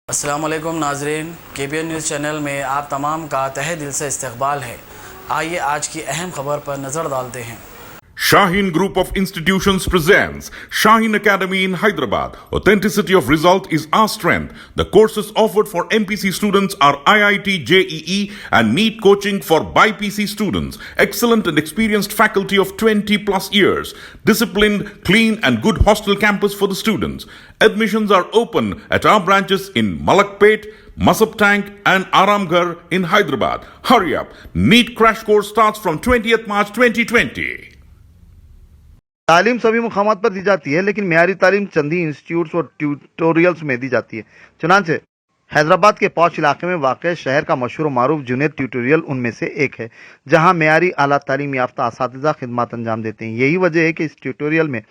अस्सलाम वालेकुम नाज़रीन, KBN न्यूज़ चैनल में आप तमाम का तहे दिल से इस्तकबाल है। आइए आज की अहम खबर पर नज़र डालते हैं। Shaheen Group of Institutions presents Shaheen Academy in Hyderabad. Authenticity of result is our strength. The courses offered for MPC students are IIT, JEE and NEET coaching for BIPC students. Excellent and experienced faculty of 20 plus years. Disciplined, clean and good hostel campus for the students. Admissions are open at our branches in Malakpet, Masab Tank and Aramgarh in Hyderabad. Hurry up. NEET crash course starts from 20th March 2020. तालीम सभी मुकामात पर दी जाती है, लेकिन marry तालीम चंदी institutes और tutorials में दी जाती है। चुनांचे हैदराबाद के पौष इलाके में वाक़ शहर का मशहूर मारूफ जुनैद ट्यूटोरियल उनमें से एक है, जहां म्यारी आला तालीम याफ्ता असातिज़ा खिदमत अंजाम देते हैं। यही वजह है कि इस ट्यूटोरियल में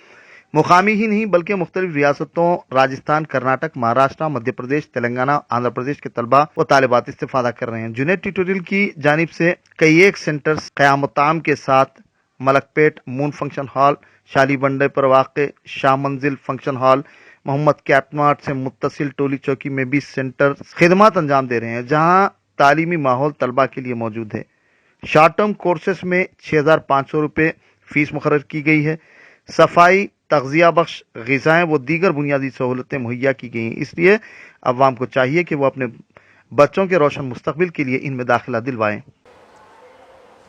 मुकामी ही नहीं बल्कि मुख्तलिफ रियासतों राजस्थान, कर्नाटक, महाराष्ट्र, मध्य प्रदेश, तेलंगाना, आंध्र प्रदेश के तलबा व तालिबात इस्तेफादा कर रहे हैं। जुनैद ट्यूटोरियल की जानिब से कई एक सेंटर्स क़याम के साथ मलकपेट मून फंक्शन हॉल, शाली बंडे पर वाक़ शाह मंजिल फंक्शन हॉल, मोहम्मद कैटमार्ट से मुत्तसिल टोली चौकी में भी सेंटर खिदमत अंजाम दे रहे हैं, जहां तालीमी माहौल तलबा के लिए मौजूद है। शॉर्ट टर्म कोर्सेस में 6,500 रुपये फीस मुकर्रर की गई है। सफाई, तग़ज़िया बख्श ग़िज़ाएँ व दीगर बुनियादी सहूलतें मुहैया की गई हैं। इसलिए अवाम को चाहिए कि वो अपने बच्चों के रोशन मुस्तक़बिल के लिए इनमें दाखिला दिलवाएँ।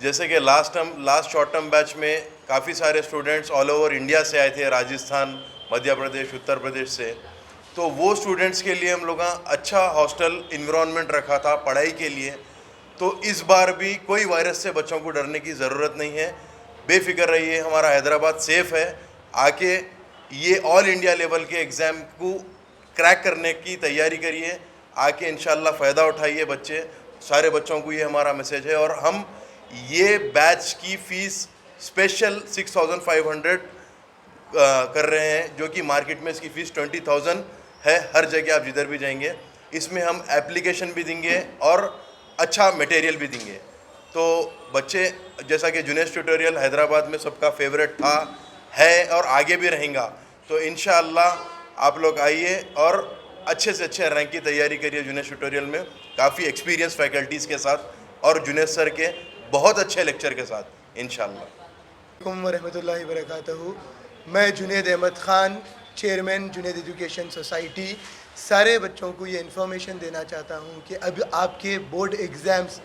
जैसे कि लास्ट शॉर्ट टर्म बैच में काफ़ी सारे स्टूडेंट्स ऑल ओवर इंडिया से आए थे, राजस्थान, मध्य प्रदेश, उत्तर प्रदेश से। तो वो स्टूडेंट्स के लिए हम लोग अच्छा हॉस्टल इन्वायरमेंट रखा था पढ़ाई के लिए। तो इस बार भी कोई वायरस से बच्चों को डरने की ज़रूरत नहीं है, बेफिक्र रहिए। हमारा हैदराबाद सेफ़ है। आके ये ऑल इंडिया लेवल के एग्ज़ाम को क्रैक करने की तैयारी करिए। आके इंशाल्लाह फ़ायदा उठाइए बच्चे, सारे बच्चों को ये हमारा मैसेज है। और हम ये बैच की फ़ीस स्पेशल 6,500 कर रहे हैं, जो कि मार्केट में इसकी फ़ीस 20,000 है। हर जगह आप जिधर भी जाएंगे इसमें हम एप्लीकेशन भी देंगे और अच्छा मटेरियल भी देंगे। तो बच्चे, जैसा कि जुनैद ट्यूटोरियल हैदराबाद में सबका फेवरेट था, है और आगे भी रहेगा। तो इंशाअल्लाह आप लोग आइए और अच्छे से अच्छे रैंक की तैयारी करिए जुनैद ट्यूटोरियल में, काफ़ी एक्सपीरियंस फैकल्टीज़ के साथ और जुनैद सर के बहुत अच्छे लेक्चर के साथ इंशाअल्लाह। वरहमतुल्लाहि वबरकातुहू। मैं Junaid Ahmed Khan, chairman Junaid education society, सारे बच्चों को ये इन्फॉर्मेशन देना चाहता हूँ कि अब आपके बोर्ड एग्ज़ाम्स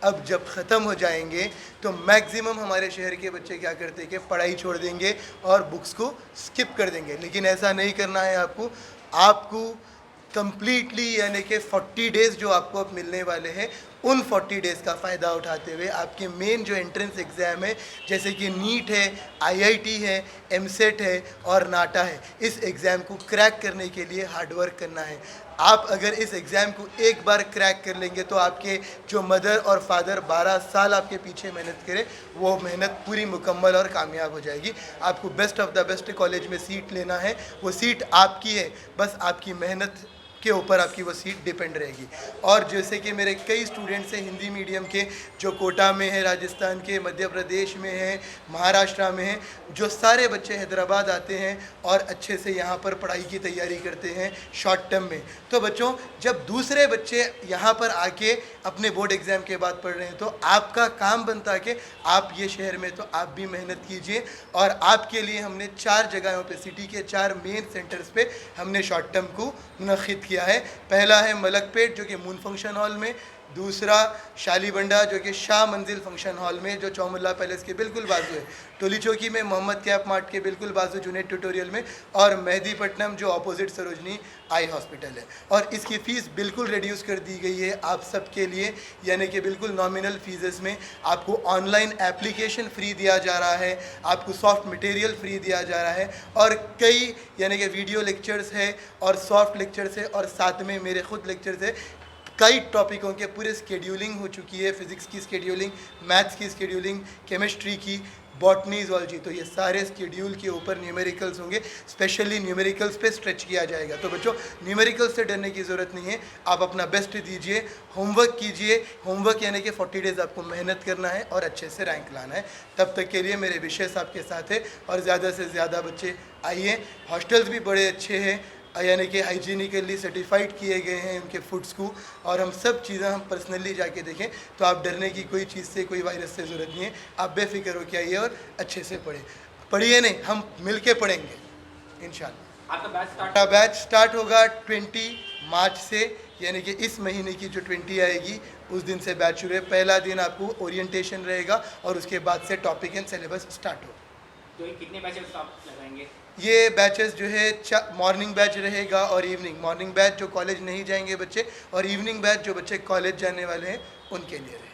अब जब ख़त्म हो जाएंगे तो मैक्सिमम हमारे शहर के बच्चे क्या करते हैं कि पढ़ाई छोड़ देंगे और बुक्स को स्किप कर देंगे। लेकिन ऐसा नहीं करना है। आपको कम्प्लीटली यानी कि 40 डेज़ जो आपको अब मिलने वाले हैं, उन 40 डेज़ का फ़ायदा उठाते हुए आपके मेन जो एंट्रेंस एग्ज़ाम है, जैसे कि नीट है, IIT है, MCET है और नाटा है, इस एग्ज़ाम को क्रैक करने के लिए हार्ड वर्क करना है। आप अगर इस एग्ज़ाम को एक बार क्रैक कर लेंगे तो आपके जो मदर और फादर 12 साल आपके पीछे मेहनत करें, वो मेहनत पूरी मुकम्मल और कामयाब हो जाएगी। आपको best of the best college में सीट लेना है, वो सीट आपकी है, बस आपकी मेहनत के ऊपर आपकी वो सीट डिपेंड रहेगी। और जैसे कि मेरे कई स्टूडेंट्स हैं हिंदी मीडियम के, जो कोटा में है, राजस्थान के, मध्य प्रदेश में हैं, महाराष्ट्र में हैं, जो सारे बच्चे हैदराबाद आते हैं और अच्छे से यहाँ पर पढ़ाई की तैयारी करते हैं शॉर्ट टर्म में। तो बच्चों, जब दूसरे बच्चे यहाँ पर आके अपने बोर्ड एग्ज़ाम के बाद पढ़ रहे हैं, तो आपका काम बनता है कि आप ये शहर में तो आप भी मेहनत कीजिए। और आपके लिए हमने 4 जगहों पे, सिटी के 4 मेन सेंटर्स पे हमने शॉर्ट टर्म को मुनक़िद किया है। पहला है मलकपेट, जो कि मून फंक्शन हॉल में। दूसरा शाली बंडा, जो कि शाह मंजिल फंक्शन हॉल में, जो चौमुल्ला पैलेस के बिल्कुल बाजू है। टोली चौकी में मोहम्मद कैप मार्ट के बिल्कुल बाजू जुनैद ट्यूटोरियल में। और मेहदीपट्टनम, जो अपोजिट सरोजनी आई हॉस्पिटल है। और इसकी फ़ीस बिल्कुल रिड्यूस कर दी गई है आप सब के लिए, यानी कि बिल्कुल नॉमिनल फीसेस में। आपको ऑनलाइन एप्लीकेशन फ्री दिया जा रहा है, आपको सॉफ्ट मटेरियल फ्री दिया जा रहा है, और कई यानी कि वीडियो लेक्चर्स है और सॉफ्ट लेक्चर्स है, और साथ में मेरे खुद लेक्चर्स है। कई टॉपिकों के पूरे स्केड्यूलिंग हो चुकी है, फ़िज़िक्स की स्केड्यूलिंग, मैथ्स की स्केड्यूलिंग, केमिस्ट्री की, बॉटनी, ज़ूलॉजी। तो ये सारे स्केड्यूल के ऊपर न्यूमेरिकल्स होंगे, स्पेशली न्यूमेरिकल्स पे स्ट्रेच किया जाएगा। तो बच्चों, न्यूमेरिकल्स से डरने की ज़रूरत नहीं है। आप अपना बेस्ट दीजिए, होमवर्क कीजिए। होमवर्क यानी कि 40 डेज़ आपको मेहनत करना है और अच्छे से रैंक लाना है। तब तक के लिए मेरे विशेष आपके साथ है, और ज़्यादा से ज़्यादा बच्चे आइए। हॉस्टल्स भी बड़े अच्छे हैं, यानी कि हाइजीनिकली सर्टिफाइड किए गए हैं उनके फूड्स को, और हम सब चीज़ें हम पर्सनली जाके देखें, तो आप डरने की कोई चीज़ से, कोई वायरस से ज़रूरत नहीं है। आप बेफिक्र हो के आइए और अच्छे से पढ़िए नहीं, हम मिल के पढ़ेंगे इंशाल्लाह। आपका बैच स्टार्ट होगा 20 मार्च से, यानी कि इस महीने की जो 20 आएगी उस दिन से बैच शुरू है। पहला दिन आपको ओरिएंटेशन रहेगा और उसके बाद से टॉपिक एंड सिलेबस स्टार्ट होगा। तो ये कितने बैचेस आप लगाएंगे? ये बैचेस जो है मॉर्निंग बैच रहेगा और इवनिंग। मॉर्निंग बैच जो कॉलेज नहीं जाएंगे बच्चे, और इवनिंग बैच जो बच्चे कॉलेज जाने वाले हैं उनके लिए रहेगा।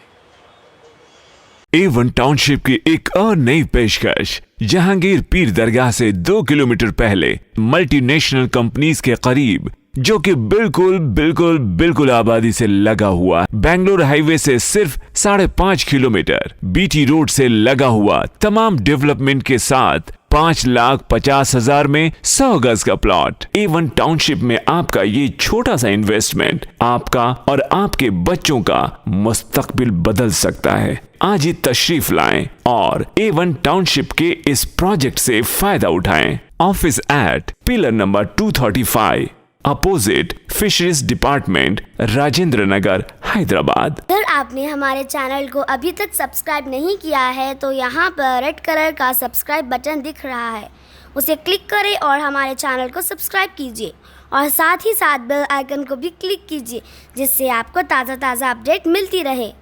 A1 टाउनशिप की एक और नई पेशकश। जहांगीर पीर दरगाह से 2 किलोमीटर पहले मल्टीनेशनल कंपनीज के करीब, जो कि बिल्कुल आबादी से लगा हुआ, बेंगलोर हाईवे से सिर्फ 5.5 किलोमीटर, बीटी रोड से लगा हुआ, तमाम डेवलपमेंट के साथ 5,50,000 में 100 गज का प्लॉट। A1 टाउनशिप में आपका ये छोटा सा इन्वेस्टमेंट आपका और आपके बच्चों का मुस्तकबिल बदल सकता है। आज ही तशरीफ लाएं और A1 टाउनशिप के इस प्रोजेक्ट से फायदा उठाएं। Office at pillar number 235 opposite fisheries department, Rajendra Nagar, Hyderabad. अगर आपने हमारे चैनल को अभी तक सब्सक्राइब नहीं किया है तो यहाँ पर रेड कलर का सब्सक्राइब बटन दिख रहा है, उसे क्लिक करें और हमारे चैनल को सब्सक्राइब कीजिए, और साथ ही साथ बेल आइकन को भी क्लिक कीजिए, जिससे आपको ताज़ा अपडेट मिलती रहे।